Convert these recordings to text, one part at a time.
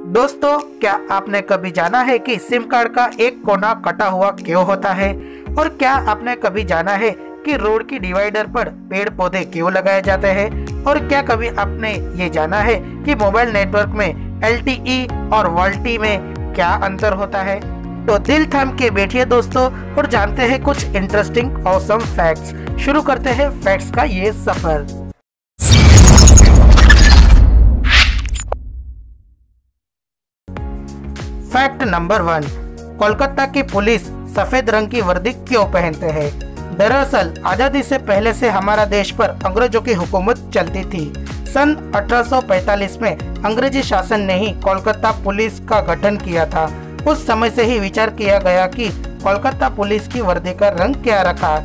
दोस्तों, क्या आपने कभी जाना है कि सिम कार्ड का एक कोना कटा हुआ क्यों होता है? और क्या आपने कभी जाना है कि रोड की डिवाइडर पर पेड़ पौधे क्यों लगाए जाते हैं? और क्या कभी आपने ये जाना है कि मोबाइल नेटवर्क में LTE और VoLTE में क्या अंतर होता है? तो दिल थाम के बैठिए दोस्तों और जानते हैं कुछ इंटरेस्टिंग ऑसम फैक्ट्स। शुरू करते हैं फैक्ट्स का ये सफर। फैक्ट नंबर 1, कोलकाता की पुलिस सफेद रंग की वर्दी क्यों पहनते हैं? दरअसल आजादी से पहले से हमारा देश पर अंग्रेजों की हुकूमत चलती थी। सन 1845 में अंग्रेजी शासन ने ही कोलकाता पुलिस का गठन किया था। उस समय से ही विचार किया गया कि कोलकाता पुलिस की वर्दी का रंग क्या रखा,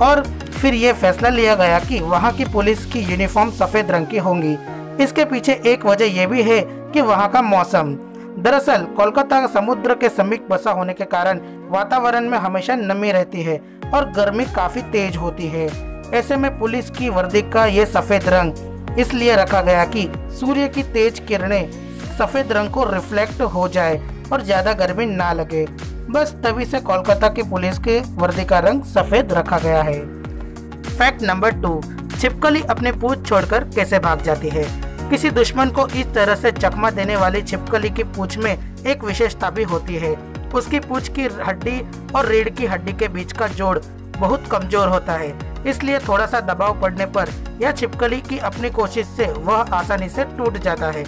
और फिर ये फैसला लिया गया कि वहाँ की पुलिस की यूनिफॉर्म सफेद रंग की होंगी। इसके पीछे एक वजह यह भी है कि वहाँ का मौसम। दरअसल कोलकाता समुद्र के समीप बसा होने के कारण वातावरण में हमेशा नमी रहती है और गर्मी काफी तेज होती है। ऐसे में पुलिस की वर्दी का ये सफेद रंग इसलिए रखा गया कि सूर्य की तेज किरणें सफेद रंग को रिफ्लेक्ट हो जाए और ज्यादा गर्मी ना लगे। बस तभी से कोलकाता की पुलिस के वर्दी का रंग सफेद रखा गया है। फैक्ट नंबर 2, छिपकली अपनी पूंछ छोड़कर कैसे भाग जाती है? किसी दुश्मन को इस तरह से चकमा देने वाली छिपकली की पूंछ में एक विशेषता भी होती है। उसकी पूंछ की हड्डी और रीढ़ की हड्डी के बीच का जोड़ बहुत कमजोर होता है, इसलिए थोड़ा सा दबाव पड़ने पर यह छिपकली की अपनी कोशिश से वह आसानी से टूट जाता है,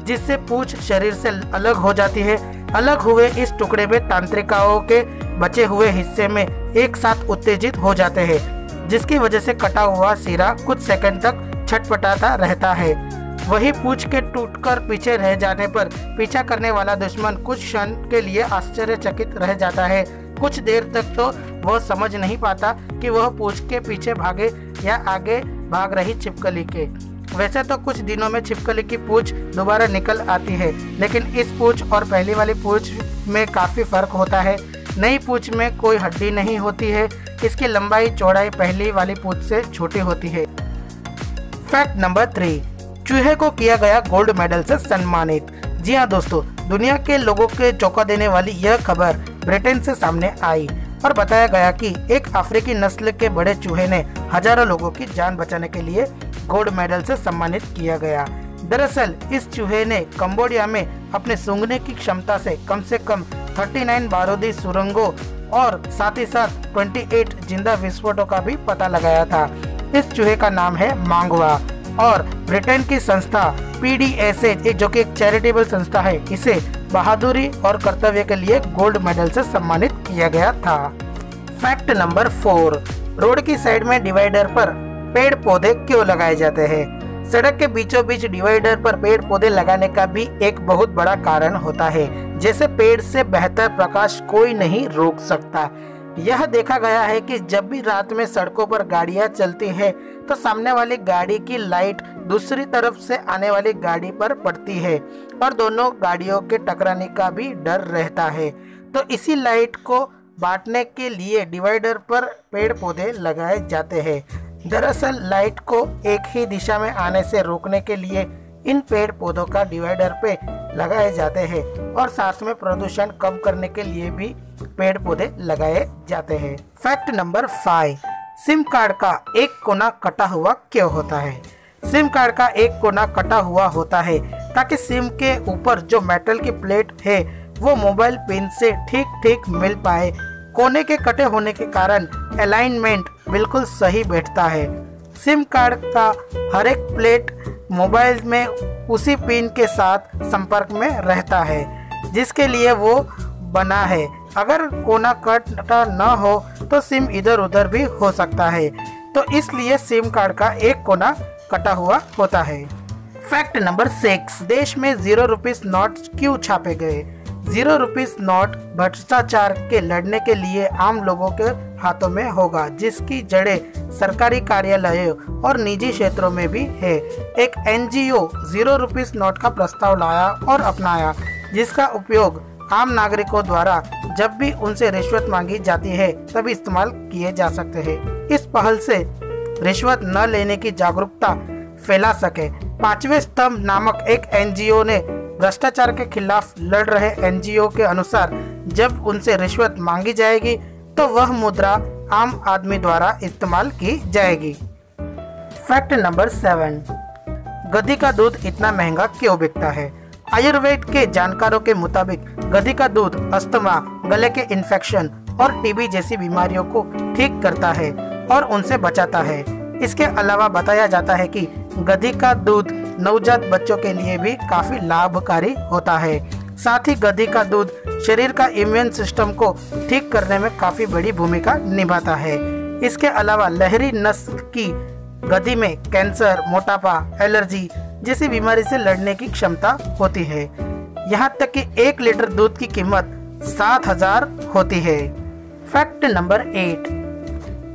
जिससे पूंछ शरीर से अलग हो जाती है। अलग हुए इस टुकड़े में तंत्रिकाओं के बचे हुए हिस्से में एक साथ उत्तेजित हो जाते हैं, जिसकी वजह से कटा हुआ सिरा कुछ सेकंड तक छटपटाता रहता है। वही पूंछ के टूटकर पीछे रह जाने पर पीछा करने वाला दुश्मन कुछ क्षण के लिए आश्चर्यचकित रह जाता है। कुछ देर तक तो वह समझ नहीं पाता कि वह पूंछ के पीछे भागे या आगे भाग रही छिपकली के। वैसे तो कुछ दिनों में छिपकली की पूंछ दोबारा निकल आती है, लेकिन इस पूंछ और पहली वाली पूंछ में काफी फर्क होता है। नई पूंछ में कोई हड्डी नहीं होती है। इसकी लंबाई चौड़ाई पहली वाली पूंछ से छोटी होती है। फैक्ट नंबर 3, चूहे को किया गया गोल्ड मेडल से सम्मानित। जी हाँ दोस्तों, दुनिया के लोगों के चौंका देने वाली यह खबर ब्रिटेन से सामने आई और बताया गया कि एक अफ्रीकी नस्ल के बड़े चूहे ने हजारों लोगों की जान बचाने के लिए गोल्ड मेडल से सम्मानित किया गया। दरअसल इस चूहे ने कंबोडिया में अपने सूंघने की क्षमता से कम 39 बारूदी सुरंगों और साथ ही साथ 28 जिंदा विस्फोटों का भी पता लगाया था। इस चूहे का नाम है मांगवा और ब्रिटेन की संस्था PDSA, जो कि एक चैरिटेबल संस्था है, इसे बहादुरी और कर्तव्य के लिए गोल्ड मेडल से सम्मानित किया गया था। फैक्ट नंबर 4, रोड की साइड में डिवाइडर पर पेड़ पौधे क्यों लगाए जाते हैं? सड़क के बीचों बीच डिवाइडर पर पेड़ पौधे लगाने का भी एक बहुत बड़ा कारण होता है। जैसे पेड़ से बेहतर प्रकाश कोई नहीं रोक सकता। यह देखा गया है कि जब भी रात में सड़कों पर गाड़ियां चलती है तो सामने वाली गाड़ी की लाइट दूसरी तरफ से आने वाली गाड़ी पर पड़ती है और दोनों गाड़ियों के टकराने का भी डर रहता है। तो इसी लाइट को बांटने के लिए डिवाइडर पर पेड़ पौधे लगाए जाते हैं। दरअसल लाइट को एक ही दिशा में आने से रोकने के लिए इन पेड़ पौधों का डिवाइडर पे लगाए जाते हैं और साथ में प्रदूषण कम करने के लिए भी पेड़ पौधे लगाए जाते हैं। फैक्ट नंबर 5, सिम कार्ड का एक कोना कटा हुआ क्यों होता है? सिम कार्ड का एक कोना कटा हुआ होता है ताकि सिम के ऊपर जो मेटल की प्लेट है वो मोबाइल पिन से ठीक मिल पाए। कोने के कटे होने के कारण अलाइनमेंट बिल्कुल सही बैठता है। सिम कार्ड का हर एक प्लेट मोबाइल में उसी पिन के साथ संपर्क में रहता है जिसके लिए वो बना है। अगर कोना कटा न हो तो सिम इधर उधर भी हो सकता है, तो इसलिए सिम कार्ड का एक कोना कटा हुआ होता है। फैक्ट नंबर 6, देश में 0 रुपीस नोट क्यों छापे गए? 0 रुपीस नोट भ्रष्टाचार के लड़ने के लिए आम लोगों के हाथों में होगा, जिसकी जड़ें सरकारी कार्यालयों और निजी क्षेत्रों में भी है। एक NGO 0 रुपीस नोट का प्रस्ताव लाया और अपनाया, जिसका उपयोग आम नागरिकों द्वारा जब भी उनसे रिश्वत मांगी जाती है तभी इस्तेमाल किए जा सकते हैं। इस पहल से रिश्वत न लेने की जागरूकता फैला सके। 5वें स्तंभ नामक एक NGO ने भ्रष्टाचार के खिलाफ लड़ रहे एनजीओ के अनुसार जब उनसे रिश्वत मांगी जाएगी तो वह मुद्रा आम आदमी द्वारा इस्तेमाल की जाएगी। फैक्ट नंबर 7, गधी का दूध इतना महंगा क्यों बिकता है? आयुर्वेद के जानकारों के मुताबिक गधी का दूध अस्थमा, गले के इन्फेक्शन और टीबी जैसी बीमारियों को ठीक करता है और उनसे बचाता है। इसके अलावा बताया जाता है कि गधी का दूध नवजात बच्चों के लिए भी काफी लाभकारी होता है। साथ ही गधी का दूध शरीर का इम्यून सिस्टम को ठीक करने में काफी बड़ी भूमिका निभाता है। इसके अलावा लहरी नस्ल की गधी में कैंसर, मोटापा, एलर्जी जैसी बीमारी से लड़ने की क्षमता होती है। यहाँ तक कि 1 लीटर दूध की कीमत 7,000 होती है। फैक्ट नंबर 8,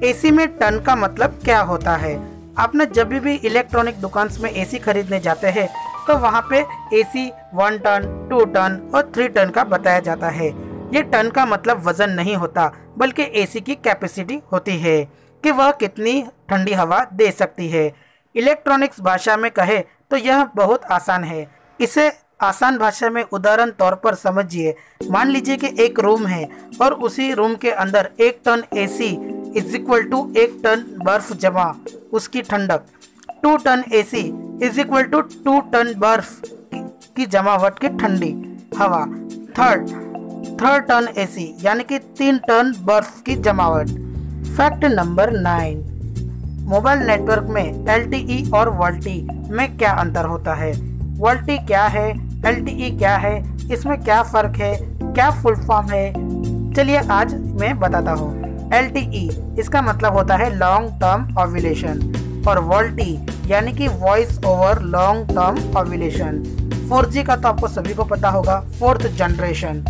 एसी में टन का मतलब क्या होता है? आपने जब भी इलेक्ट्रॉनिक दुकान में एसी खरीदने जाते हैं तो वहाँ पे एसी 1 टन, 2 टन और 3 टन का बताया जाता है। ये टन का मतलब वजन नहीं होता बल्कि एसी की कैपेसिटी होती है कि वह कितनी ठंडी हवा दे सकती है। इलेक्ट्रॉनिक्स भाषा में कहे तो यह बहुत आसान है। इसे आसान भाषा में उदाहरण तौर पर समझिए। मान लीजिए कि एक रूम है और उसी रूम के अंदर 1 ton AC is equal to 1 ton बर्फ जमा उसकी ठंडक, 2 ton AC is equal to 2 ton बर्फ की जमावट की ठंडी हवा, थर्ड टन एसी यानी कि 3 टन बर्फ की जमावट। फैक्ट नंबर 9, मोबाइल नेटवर्क में LTE और VoLTE में क्या अंतर होता है? VoLTE क्या है, LTE क्या है, इसमें क्या फ़र्क है, क्या फुल फॉर्म है? चलिए आज मैं बताता हूँ। LTE इसका मतलब होता है लॉन्ग टर्म ओव्यूलेशन और VoLTE यानी कि voice over long term ovulation. 4G का तो आपको सभी को पता होगा, 4th जनरेशन।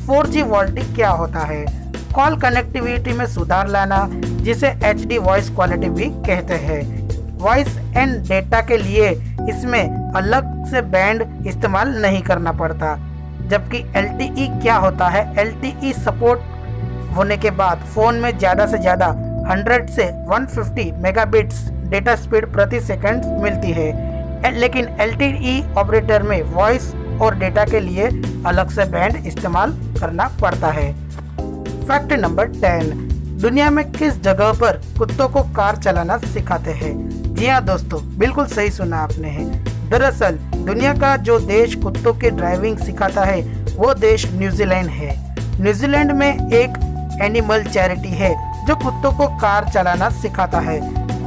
4G VoLTE क्या होता है? कॉल कनेक्टिविटी में सुधार लाना, जिसे HD वॉइस क्वालिटी भी कहते हैं। वॉइस एंड डेटा के लिए इसमें अलग से बैंड इस्तेमाल नहीं करना पड़ता। जबकि LTE क्या होता है? LTE सपोर्ट होने के बाद फ़ोन में ज़्यादा से ज़्यादा 100 से 150 मेगाबिट्स डेटा स्पीड प्रति सेकंड मिलती है। लेकिन LTE ऑपरेटर में वॉइस और डेटा के लिए अलग से बैंड इस्तेमाल करना पड़ता है। फैक्ट नंबर 10, दुनिया में किस जगह पर कुत्तों को कार चलाना सिखाते हैं? जी हाँ दोस्तों, बिल्कुल सही सुना आपने है। दरअसल दुनिया का जो देश कुत्तों की ड्राइविंग सिखाता है वो देश न्यूजीलैंड है। न्यूजीलैंड में एक एनिमल चैरिटी है जो कुत्तों को कार चलाना सिखाता है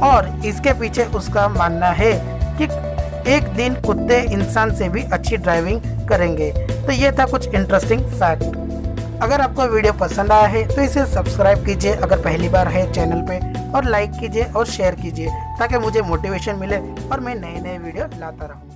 और इसके पीछे उसका मानना है कि एक दिन कुत्ते इंसान से भी अच्छी ड्राइविंग करेंगे। तो ये था कुछ इंटरेस्टिंग फैक्ट। अगर आपको वीडियो पसंद आया है तो इसे सब्सक्राइब कीजिए अगर पहली बार है चैनल पे, और लाइक कीजिए और शेयर कीजिए ताकि मुझे मोटिवेशन मिले और मैं नए नए वीडियो लाता रहूँ।